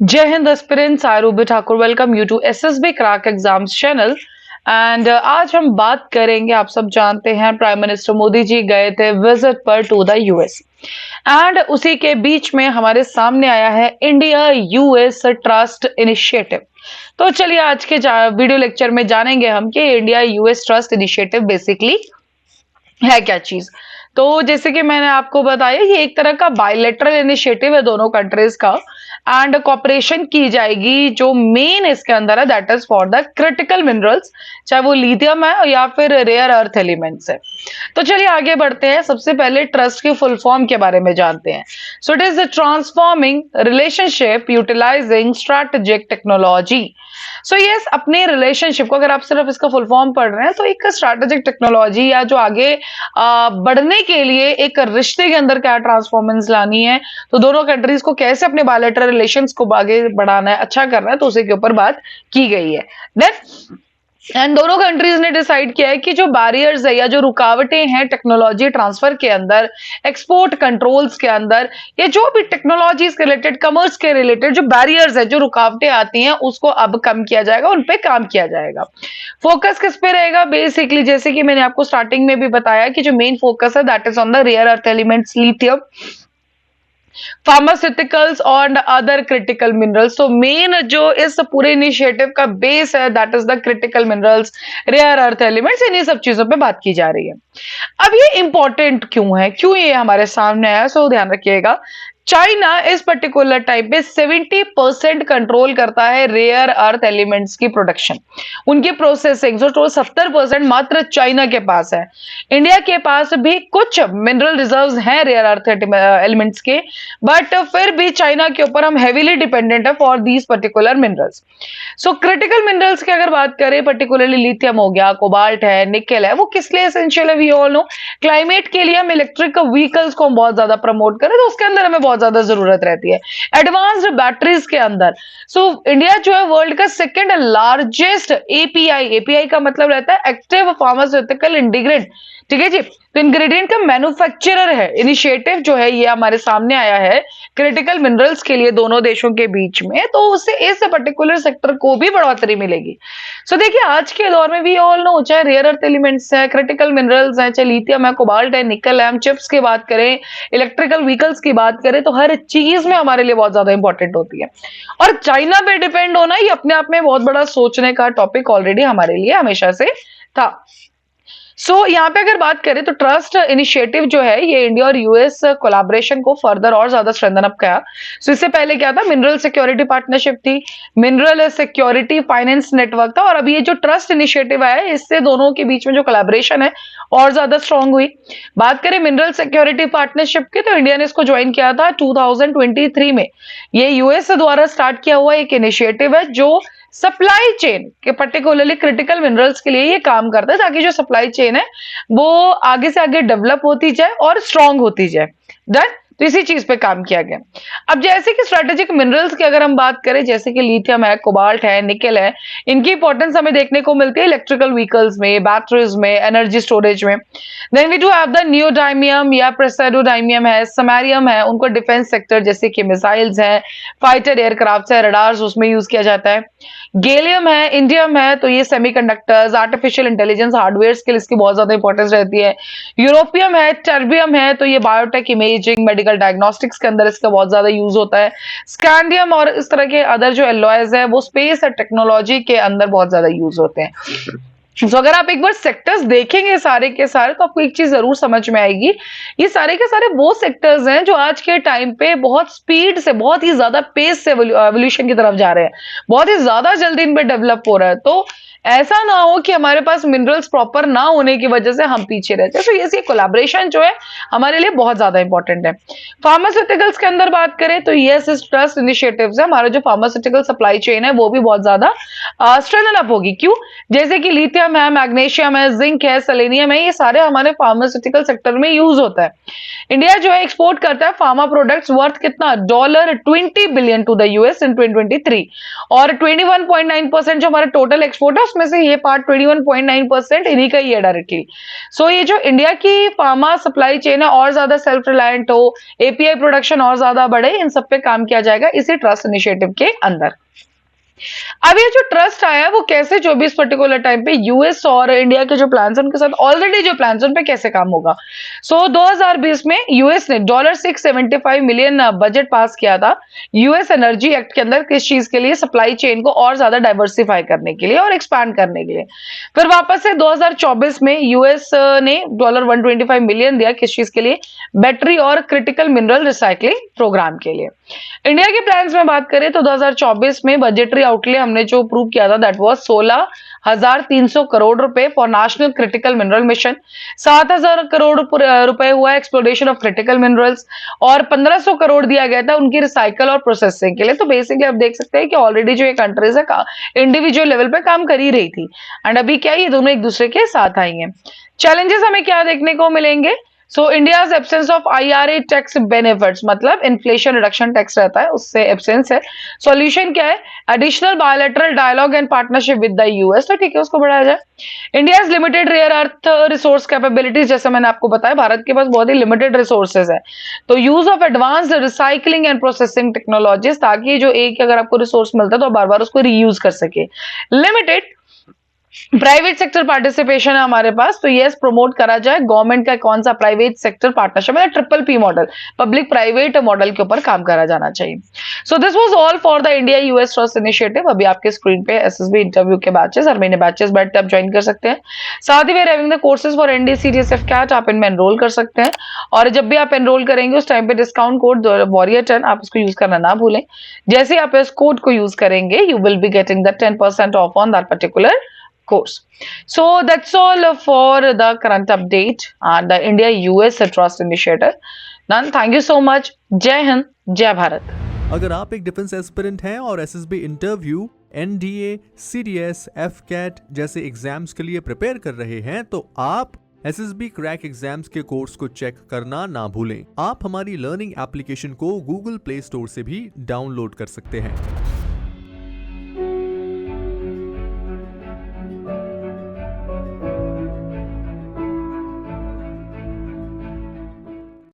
जय हिंद aspirants, I Ruby Thakur welcome you to SSB crack exams channel. And आज हम बात करेंगे, आप सब जानते हैं प्राइम मिनिस्टर मोदी जी गए थे विजिट पर टू द यूएस एंड उसी के बीच में हमारे सामने आया है इंडिया यूएस ट्रस्ट इनिशिएटिव। तो चलिए आज के वीडियो लेक्चर में जानेंगे हम कि India US trust initiative basically है क्या चीज। तो जैसे कि मैंने आपको बताया, ये एक तरह का बायलैटरल इनिशिएटिव है दोनों कंट्रीज का एंड कॉपरेशन की जाएगी। जो मेन इसके अंदर है that is for the critical minerals, चाहे वो लिथियम है या फिर रेयर अर्थ एलिमेंट्स है। तो चलिए आगे बढ़ते हैं, सबसे पहले ट्रस्ट की फुल फॉर्म के बारे में जानते हैं। So it is the transforming relationship utilizing strategic technology. So yes, अपने रिलेशनशिप को अगर आप सिर्फ इसका फुल फॉर्म पढ़ रहे हैं तो एक स्ट्रैटेजिक टेक्नोलॉजी या जो आगे बढ़ने के लिए एक रिश्ते के अंदर क्या ट्रांसफॉर्मेंस लानी है, तो दोनों कंट्रीज को कैसे अपने बायलैटरल रिलेशंस को आगे बढ़ाना है, अच्छा करना है, तो उसी के ऊपर बात की गई है। देन एंड दोनों कंट्रीज ने डिसाइड किया है कि जो बैरियर्स है या जो रुकावटें हैं टेक्नोलॉजी ट्रांसफर के अंदर, एक्सपोर्ट कंट्रोल्स के अंदर, या जो भी टेक्नोलॉजी के रिलेटेड, कमर्स के रिलेटेड जो बैरियर्स है, जो रुकावटें आती हैं, उसको अब कम किया जाएगा, उन पे काम किया जाएगा। फोकस किस पे रहेगा? बेसिकली जैसे कि मैंने आपको स्टार्टिंग में भी बताया कि जो मेन फोकस है that is on the rare earth elements, lithium, pharmaceuticals और अदर क्रिटिकल मिनरल्स। तो मेन जो इस पूरे इनिशिएटिव का बेस है that is the critical minerals, rare earth elements, इन्हीं सब चीजों पे बात की जा रही है। अब ये इंपॉर्टेंट क्यों है, क्यों ये हमारे सामने आया, सो ध्यान रखिएगा। चाइना इस पर्टिकुलर टाइम पे 70% कंट्रोल करता है रेयर अर्थ एलिमेंट्स की प्रोडक्शन, उनकी प्रोसेसिंग। जो 70% मात्र चाइना के पास है। इंडिया के पास भी कुछ मिनरल रिजर्व्स हैं रेयर अर्थ एलिमेंट्स के, बट फिर भी चाइना के ऊपर हम हेवीली डिपेंडेंट है for these particular minerals. So critical minerals की अगर बात करें, पर्टिकुलरली लिथियम हो गया, कोबाल्ट है, निकेल है, वो किस लिए एसेंशियल है? वी ऑल नो, क्लाइमेट के लिए हम इलेक्ट्रिक व्हीकल्स को बहुत ज्यादा प्रमोट करें तो उसके अंदर हमें बहुत ज्यादा जरूरत रहती है, एडवांस्ड बैटरीज के अंदर। सो इंडिया जो है वर्ल्ड का सेकेंड लार्जेस्ट एपीआई, एपीआई का मतलब रहता है एक्टिव फार्मास्यूटिकल इंग्रेडिएंट, ठीक है जी। तो इंग्रेडिएंट का मैन्युफैक्चरर है। इनिशिएटिव जो है ये हमारे सामने आया है क्रिटिकल मिनरल्स के लिए दोनों देशों के बीच में, तो उससे इस पर्टिकुलर सेक्टर को भी बढ़ोतरी मिलेगी। सो देखिए आज के दौर में वी ऑल नो, चाहे रेयर अर्थ एलिमेंट्स है, क्रिटिकल मिनरल्स है, चाहे लिथियम है, कोबाल्ट है, निकल है, हम चिप्स की बात करें, इलेक्ट्रिकल व्हीकल्स की बात करें, तो हर चीज में हमारे लिए बहुत ज्यादा इंपॉर्टेंट होती है। और चाइना पे डिपेंड होना ये अपने आप में बहुत बड़ा सोचने का टॉपिक ऑलरेडी हमारे लिए हमेशा से था। यहाँ पे अगर बात करें तो ट्रस्ट इनिशिएटिव जो है ये इंडिया और यूएस कोलैबोरेशन को फर्दर और ज्यादा स्ट्रेंथन अप किया। इससे पहले क्या था? मिनरल सिक्योरिटी पार्टनरशिप थी, मिनरल सिक्योरिटी फाइनेंस नेटवर्क था, और अभी ये जो ट्रस्ट इनिशिएटिव आया है इससे दोनों के बीच में जो कोलैबोरेशन है और ज्यादा स्ट्रांग हुई। बात करें मिनरल सिक्योरिटी पार्टनरशिप की, तो इंडिया ने इसको ज्वाइन किया था 2023 में। ये यूएस द्वारा स्टार्ट किया हुआ एक इनिशिएटिव है जो सप्लाई चेन के, पर्टिकुलरली क्रिटिकल मिनरल्स के लिए ये काम करता है, ताकि जो सप्लाई चेन है वो आगे से आगे डेवलप होती जाए और स्ट्रांग होती जाए। डन। तो इसी चीज पे काम किया गया। अब जैसे कि स्ट्रेटेजिक मिनरल्स की अगर हम बात करें, जैसे कि लिथियम है, कोबाल्ट है, निकेल है, इनकी इंपॉर्टेंस हमें देखने को मिलती है इलेक्ट्रिकल व्हीकल्स में, बैटरीज में, एनर्जी स्टोरेज में। Then we do have the neodymium या प्रेसाइडोडाइमियम है, समैरियम है, उनको डिफेंस सेक्टर जैसे कि मिसाइल्स है, फाइटर एयरक्राफ्ट है, रडार्स, उसमें यूज किया जाता है। गैलियम है, इंडियम है, तो ये सेमीकंडक्टर्स, आर्टिफिशियल इंटेलिजेंस, हार्डवेयर के लिए इसकी बहुत ज्यादा इंपॉर्टेंस रहती है। यूरोपियम है, टर्बियम है, तो ये बायोटेक, इमेजिंग, मेडिकल डायग्नोस्टिक्स के अंदर इसका बहुत ज्यादा यूज होता है। स्कैंडियम और इस तरह के अदर जो एलॉयज है वो स्पेस और टेक्नोलॉजी के अंदर बहुत ज्यादा यूज होते हैं। तो अगर आप एक बार सेक्टर्स देखेंगे सारे के सारे, तो आपको एक चीज जरूर समझ में आएगी, ये सारे के सारे वो सेक्टर्स हैं जो आज के टाइम पे बहुत स्पीड से, बहुत ही ज्यादा पेस से एवोल्यूशन की तरफ जा रहे हैं, बहुत ही ज्यादा जल्दी इन पे डेवलप हो रहा है। तो ऐसा ना हो कि हमारे पास मिनरल्स प्रॉपर ना होने की वजह से हम पीछे रहते हैं। तो ये कोलैबोरेशन जो है हमारे लिए बहुत ज्यादा इंपॉर्टेंट है। फार्मास्यूटिकल्स के अंदर बात करें तो यस, इस ट्रस्ट इनिशिएटिव्स है, हमारा जो फार्मास्यूटिकल सप्लाई चेन है वो भी बहुत ज्यादा स्ट्रेंथन अप होगी। क्यों? जैसे कि लिथियम है, मैग्नीशियम है, जिंक है, सेलेनियम है, ये सारे हमारे फार्मास्यूटिकल सेक्टर में यूज होता है। इंडिया जो है एक्सपोर्ट करता है फार्मा प्रोडक्ट्स वर्थ कितना? $20 बिलियन टू द यूएस इन 2023, और 21.9% जो हमारा टोटल एक्सपोर्ट है उसमें से ये पार्ट 21.9% इन्हीं का ही है डायरेक्टली। सो ये जो इंडिया की फार्मा सप्लाई चेन है और ज्यादा सेल्फ रिलायंट हो, एपीआई प्रोडक्शन और ज्यादा बढ़े, इन सब पे काम किया जाएगा इसी ट्रस्ट इनिशिएटिव के अंदर। अब ये जो ट्रस्ट आया वो कैसे, जो भी इस पर्टिकुलर टाइम पे यूएस और इंडिया के जो प्लान्स हैं उनके साथ ऑलरेडी जो प्लान्स उन पे कैसे काम होगा। 2020 में यूएस ने $675 मिलियन बजट पास किया था यूएस एनर्जी एक्ट के अंदर, किस चीज के लिए, सप्लाई चेन को और ज्यादा डाइवर्सिफाई करने के लिए और एक्सपैंड करने के लिए। फिर वापस से 2024 में यूएस ने $125 मिलियन दिया, किस चीज के लिए, बैटरी और क्रिटिकल मिनरल रिसाइकलिंग प्रोग्राम के लिए। इंडिया के प्लान्स में बात करें तो 2024 में बजटरी आउटले हमने जो अप्रूव किया था दैट वाज 16,300 करोड़ रुपए for national critical mineral mission, 7,000 crore रुपए हुआ एक्सप्लोरेशन ऑफ क्रिटिकल मिनरल्स, और 1,500 करोड़ दिया गया था उनकी रिसाइकल और प्रोसेसिंग के लिए। तो बेसिकली आप देख सकते हैं कि ऑलरेडी जो ये कंट्रीज है इंडिविजुअल लेवल पे काम कर ही रही थी, एंड अभी क्या ये दोनों एक दूसरे के साथ आई हैं। चैलेंजेस हमें क्या देखने को मिलेंगे। So India's absence of IRA tax benefits, मतलब इन्फ्लेशन रिडक्शन टैक्स रहता है उससे एब्सेंस है। सॉल्यूशन क्या है, additional bilateral dialogue and partnership with the US, तो ठीक है उसको बढ़ाया जाए। India's limited rare earth resource capabilities, जैसे मैंने आपको बताया भारत के पास बहुत ही लिमिटेड रिसोर्सेज है, तो use of advanced recycling and processing technologies, ताकि जो एक अगर आपको रिसोर्स मिलता है तो बार बार उसको रीयूज कर सके। लिमिटेड प्राइवेट सेक्टर पार्टिसिपेशन है हमारे पास, तो यस प्रमोट करा जाए गवर्नमेंट का कौन सा प्राइवेट सेक्टर पार्टनरशिप, मतलब triple P model, public private model के ऊपर काम करा जाना चाहिए। So this was all for the India US trust initiative. अभी आपके स्क्रीन पे एसएसबी इंटरव्यू के बैचेस, हर महीने बैचेस बैठ के आप ज्वाइन कर सकते हैं। साथ ही we having the courses for NDCDSF CAT, आप इनमें एनरोल कर सकते हैं, और जब भी आप एनरोल करेंगे उस टाइम पे डिस्काउंट कोड वॉरियर 10 आप इसको यूज करना ना भूलें। जैसे आप इस कोड को यूज करेंगे you will be getting the 10% of on that particular course. So that's all for the current update on the India-US Trust Initiative. Nan, thank you so much. जय हिंद, जय भारत। अगर आप एक डिफेंस एस्पिरेंट हैं और SSB interview, NDA, CDS, AFCAT जैसे exams के लिए प्रिपेयर कर रहे हैं तो आप एसएसबी क्रैक एग्जाम्स के कोर्स को चेक करना ना भूलें। आप हमारी लर्निंग एप्लीकेशन को गूगल प्ले स्टोर से भी डाउनलोड कर सकते हैं।